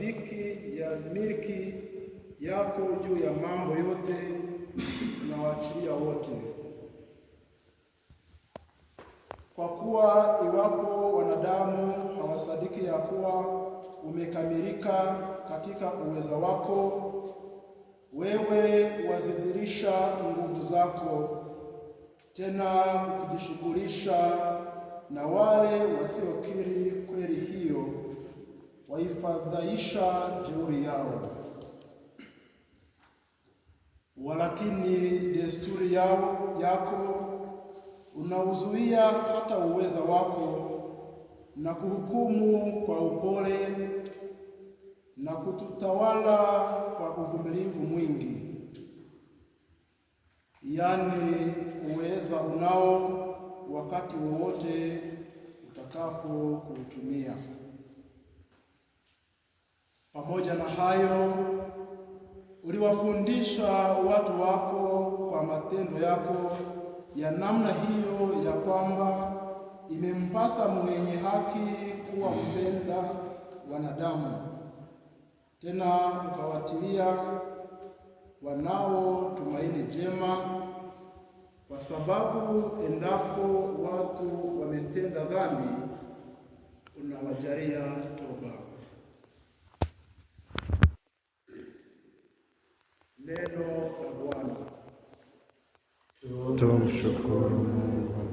sadiki ya milki yako juu ya mambo yote, unawaachilia wote. Kwa kuwa iwapo wanadamu hawasadiki ya kuwa umekamilika katika uweza wako, wewe wazidhirisha nguvu zako, tena ukijishughulisha na wale wasiokiri kweli hiyo, waifadhaisha jeuri yao. Walakini desturi yako unauzuia hata uweza wako, na kuhukumu kwa upole na kututawala kwa uvumilivu mwingi, yaani uweza unao wakati wowote utakapo kuutumia. Pamoja na hayo, uliwafundisha watu wako kwa matendo yako ya namna hiyo, ya kwamba imempasa mwenye haki kuwa mpenda wanadamu. Tena ukawatilia wanao tumaini jema, kwa sababu endapo watu wametenda dhambi, unawajalia toba. Neno la Bwana. Tumshukuru Mungu.